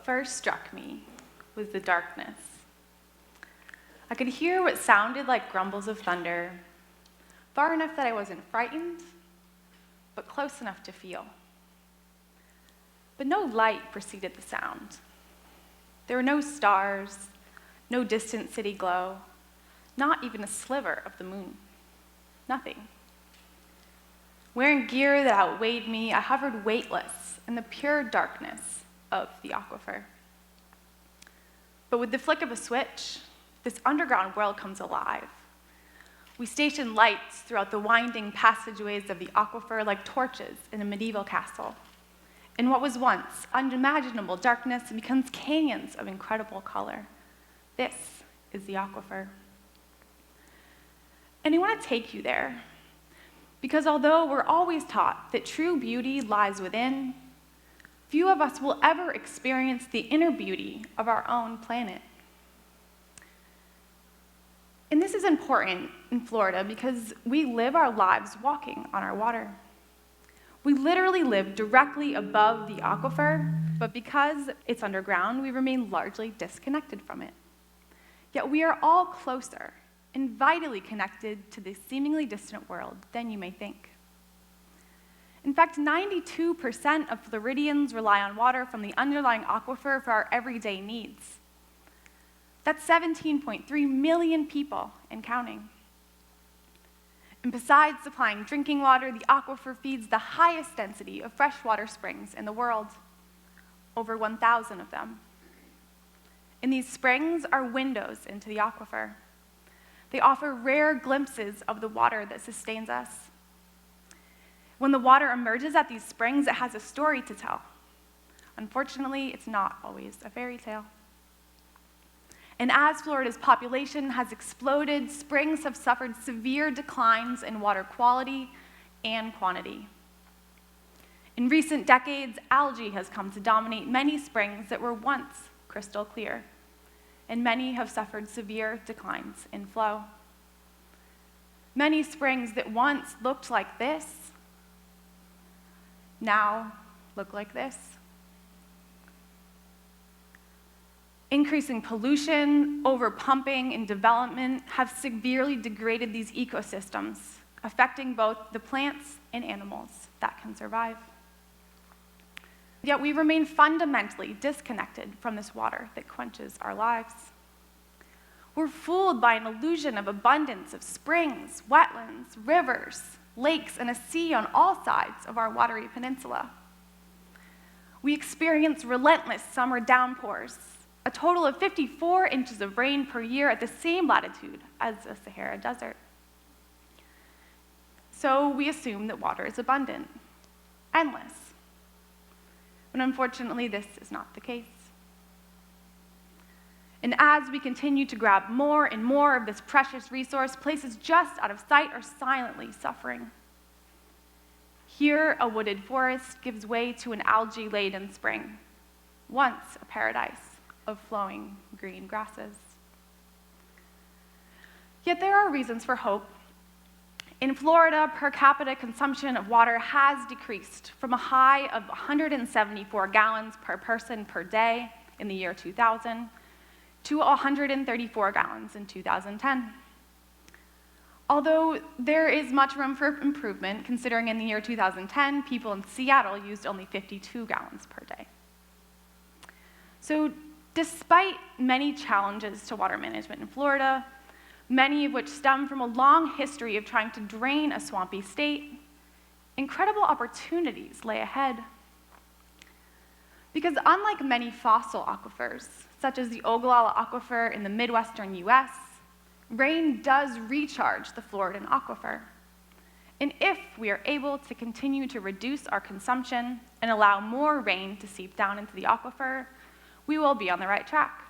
What first struck me was the darkness. I could hear what sounded like grumbles of thunder, far enough that I wasn't frightened, but close enough to feel. But no light preceded the sound. There were no stars, no distant city glow, not even a sliver of the moon. Nothing. Wearing gear that outweighed me, I hovered weightless in the pure darkness of the aquifer. But with the flick of a switch, this underground world comes alive. We station lights throughout the winding passageways of the aquifer like torches in a medieval castle. And what was once unimaginable darkness becomes canyons of incredible color. This is the aquifer. And I want to take you there, because although we're always taught that true beauty lies within, few of us will ever experience the inner beauty of our own planet. And this is important in Florida because we live our lives walking on our water. We literally live directly above the aquifer, but because it's underground, we remain largely disconnected from it. Yet we are all closer and vitally connected to this seemingly distant world than you may think. In fact, 92% of Floridians rely on water from the underlying aquifer for our everyday needs. That's 17.3 million people and counting. And besides supplying drinking water, the aquifer feeds the highest density of freshwater springs in the world, over 1,000 of them. And these springs are windows into the aquifer. They offer rare glimpses of the water that sustains us. When the water emerges at these springs, it has a story to tell. Unfortunately, it's not always a fairy tale. And as Florida's population has exploded, springs have suffered severe declines in water quality and quantity. In recent decades, algae has come to dominate many springs that were once crystal clear, and many have suffered severe declines in flow. Many springs that once looked like this now look like this. Increasing pollution, overpumping, and development have severely degraded these ecosystems, affecting both the plants and animals that can survive. Yet we remain fundamentally disconnected from this water that quenches our lives. We're fooled by an illusion of abundance of springs, wetlands, rivers, lakes, and a sea on all sides of our watery peninsula. We experience relentless summer downpours, a total of 54 inches of rain per year at the same latitude as the Sahara Desert. So we assume that water is abundant, endless. But unfortunately, this is not the case. And as we continue to grab more and more of this precious resource, places just out of sight are silently suffering. Here, a wooded forest gives way to an algae-laden spring, once a paradise of flowing green grasses. Yet there are reasons for hope. In Florida, per capita consumption of water has decreased from a high of 174 gallons per person per day in the year 2000 to 134 gallons in 2010. Although there is much room for improvement, considering in the year 2010, people in Seattle used only 52 gallons per day. So despite many challenges to water management in Florida, many of which stem from a long history of trying to drain a swampy state, incredible opportunities lay ahead. Because unlike many fossil aquifers, such as the Ogallala Aquifer in the Midwestern US, rain does recharge the Floridan aquifer. And if we are able to continue to reduce our consumption and allow more rain to seep down into the aquifer, we will be on the right track.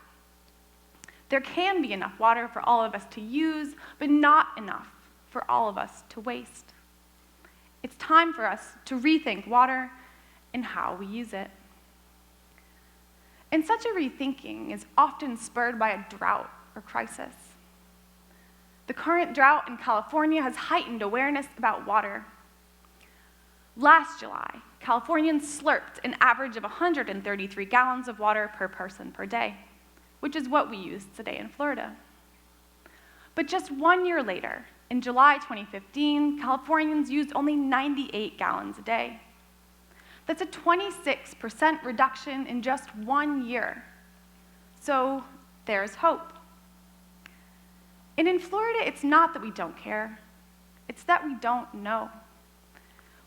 There can be enough water for all of us to use, but not enough for all of us to waste. It's time for us to rethink water and how we use it. And such a rethinking is often spurred by a drought or crisis. The current drought in California has heightened awareness about water. Last July, Californians slurped an average of 133 gallons of water per person per day, which is what we use today in Florida. But just 1 year later, in July 2015, Californians used only 98 gallons a day. That's a 26% reduction in just 1 year. So there's hope. And in Florida, it's not that we don't care, it's that we don't know.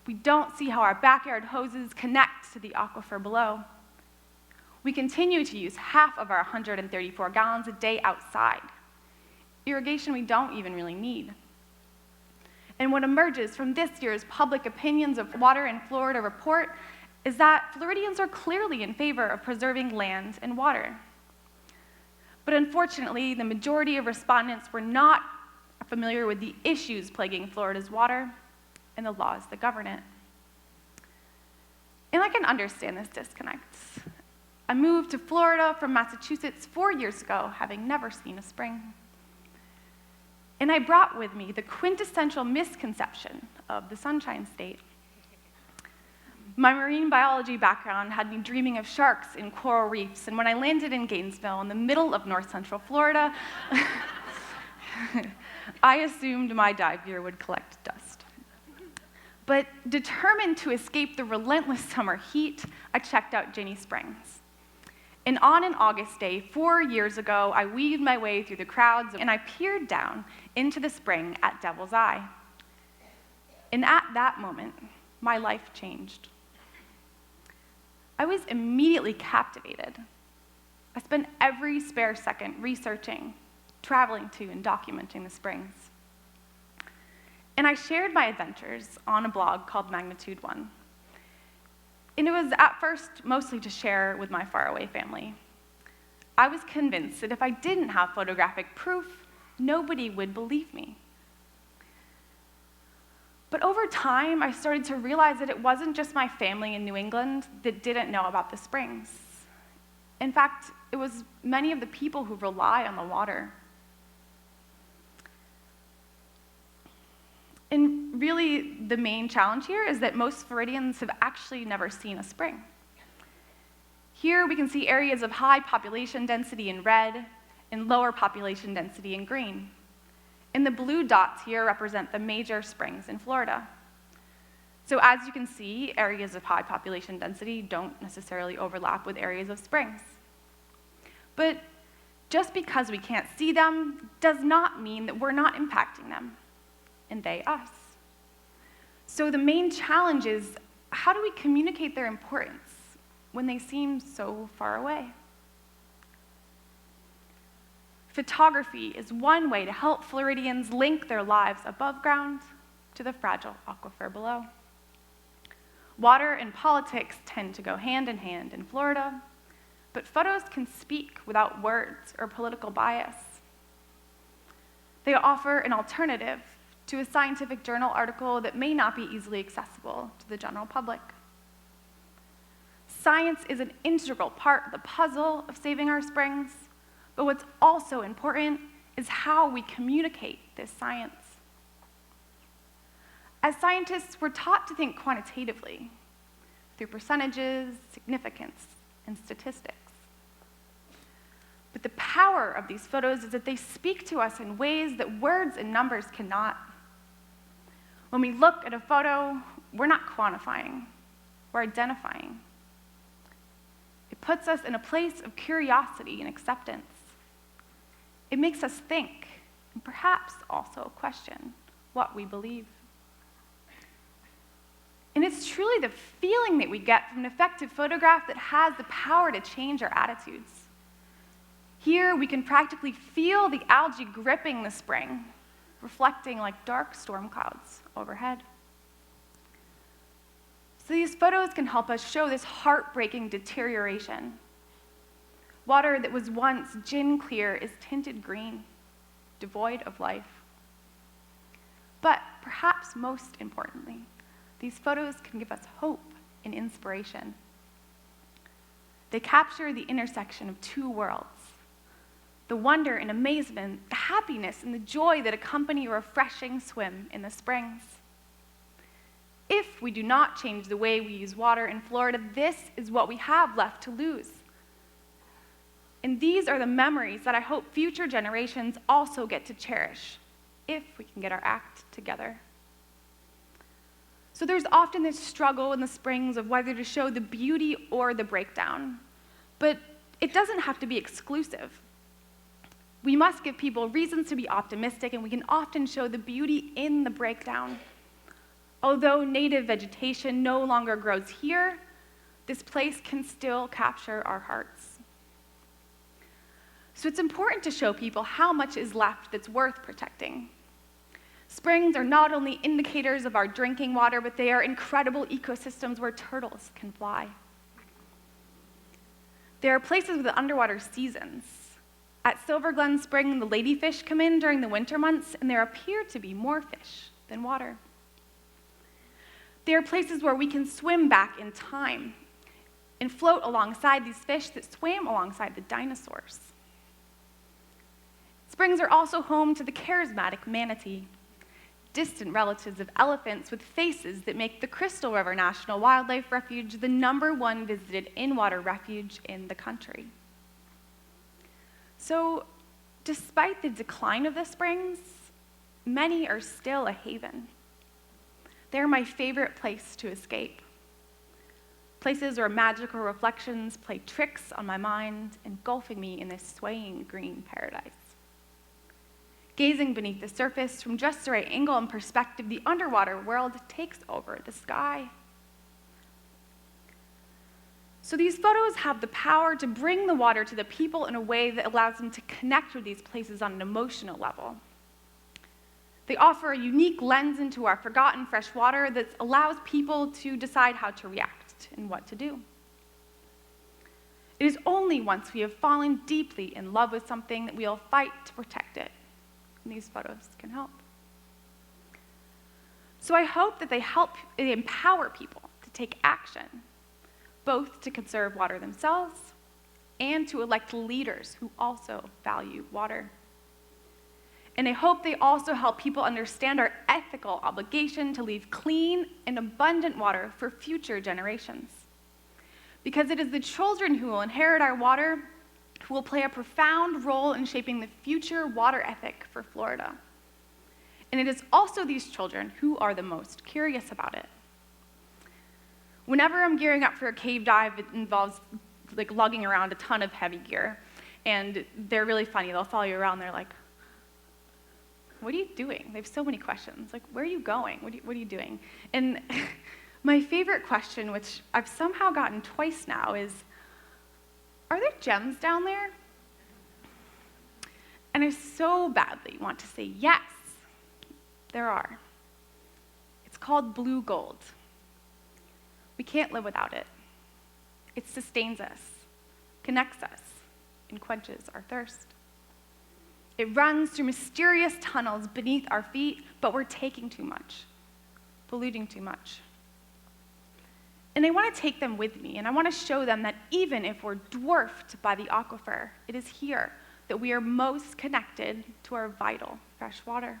We don't see how our backyard hoses connect to the aquifer below. We continue to use half of our 134 gallons a day outside, irrigation we don't even really need. And what emerges from this year's Public Opinions of Water in Florida report is that Floridians are clearly in favor of preserving land and water. But unfortunately, the majority of respondents were not familiar with the issues plaguing Florida's water and the laws that govern it. And I can understand this disconnect. I moved to Florida from Massachusetts 4 years ago, having never seen a spring. And I brought with me the quintessential misconception of the Sunshine State. My marine biology background had me dreaming of sharks in coral reefs, and when I landed in Gainesville in the middle of north central Florida, I assumed my dive gear would collect dust. But determined to escape the relentless summer heat, I checked out Ginny Springs. And on an August day 4 years ago, I weaved my way through the crowds and I peered down into the spring at Devil's Eye. And at that moment, my life changed. I was immediately captivated. I spent every spare second researching, traveling to, and documenting the springs. And I shared my adventures on a blog called Magnitude 1. And it was at first mostly to share with my faraway family. I was convinced that if I didn't have photographic proof, nobody would believe me. But over time, I started to realize that it wasn't just my family in New England that didn't know about the springs. In fact, it was many of the people who rely on the water. And really, the main challenge here is that most Floridians have actually never seen a spring. Here, we can see areas of high population density in red and lower population density in green. And the blue dots here represent the major springs in Florida. So as you can see, areas of high population density don't necessarily overlap with areas of springs. But just because we can't see them does not mean that we're not impacting them, and they us. So the main challenge is, how do we communicate their importance when they seem so far away? Photography is one way to help Floridians link their lives above ground to the fragile aquifer below. Water and politics tend to go hand in hand in Florida, but photos can speak without words or political bias. They offer an alternative to a scientific journal article that may not be easily accessible to the general public. Science is an integral part of the puzzle of saving our springs, but what's also important is how we communicate this science. As scientists, we're taught to think quantitatively, through percentages, significance, and statistics. But the power of these photos is that they speak to us in ways that words and numbers cannot. When we look at a photo, we're not quantifying, we're identifying. It puts us in a place of curiosity and acceptance. It makes us think, and perhaps also question, what we believe. And it's truly the feeling that we get from an effective photograph that has the power to change our attitudes. Here, we can practically feel the algae gripping the spring, reflecting like dark storm clouds overhead. So these photos can help us show this heartbreaking deterioration. Water that was once gin clear is tinted green, devoid of life. But perhaps most importantly, these photos can give us hope and inspiration. They capture the intersection of two worlds, the wonder and amazement, the happiness and the joy that accompany a refreshing swim in the springs. if we do not change the way we use water in Florida, this is what we have left to lose. And these are the memories that I hope future generations also get to cherish, if we can get our act together. So there's often this struggle in the springs of whether to show the beauty or the breakdown, but it doesn't have to be exclusive. We must give people reasons to be optimistic, and we can often show the beauty in the breakdown. Although native vegetation no longer grows here, this place can still capture our hearts. So it's important to show people how much is left that's worth protecting. Springs are not only indicators of our drinking water, but they are incredible ecosystems where turtles can fly. There are places with underwater seasons. At Silver Glen Spring, the ladyfish come in during the winter months, and there appear to be more fish than water. There are places where we can swim back in time and float alongside these fish that swam alongside the dinosaurs. Springs are also home to the charismatic manatee, distant relatives of elephants with faces that make the Crystal River National Wildlife Refuge the #1 visited in-water refuge in the country. So, despite the decline of the springs, many are still a haven. They're my favorite place to escape. Places where magical reflections play tricks on my mind, engulfing me in this swaying green paradise. Gazing beneath the surface from just the right angle and perspective, the underwater world takes over the sky. So these photos have the power to bring the water to the people in a way that allows them to connect with these places on an emotional level. They offer a unique lens into our forgotten fresh water that allows people to decide how to react and what to do. It is only once we have fallen deeply in love with something that we'll fight to protect it. And these photos can help. So I hope that they empower people to take action, both to conserve water themselves and to elect leaders who also value water. And I hope they also help people understand our ethical obligation to leave clean and abundant water for future generations. Because it is the children who will inherit our water who will play a profound role in shaping the future water ethic for Florida. And it is also these children who are the most curious about it. Whenever I'm gearing up for a cave dive, it involves lugging around a ton of heavy gear. And they're really funny. They'll follow you around. They're like, what are you doing? They have so many questions. Like, where are you going? What are you doing? And my favorite question, which I've somehow gotten twice now, is, are there gems down there? And I so badly want to say, yes, there are. It's called blue gold. We can't live without it. It sustains us, connects us, and quenches our thirst. It runs through mysterious tunnels beneath our feet, but we're taking too much, polluting too much. And I want to take them with me, and I want to show them that even if we're dwarfed by the aquifer, it is here that we are most connected to our vital fresh water.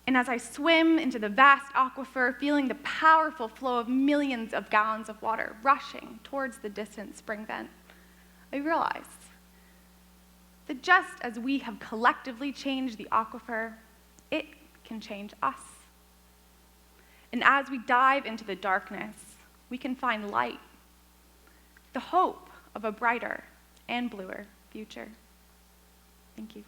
And as I swim into the vast aquifer, feeling the powerful flow of millions of gallons of water rushing towards the distant spring vent, I realize that just as we have collectively changed the aquifer, it can change us. And as we dive into the darkness, we can find light, the hope of a brighter and bluer future. Thank you.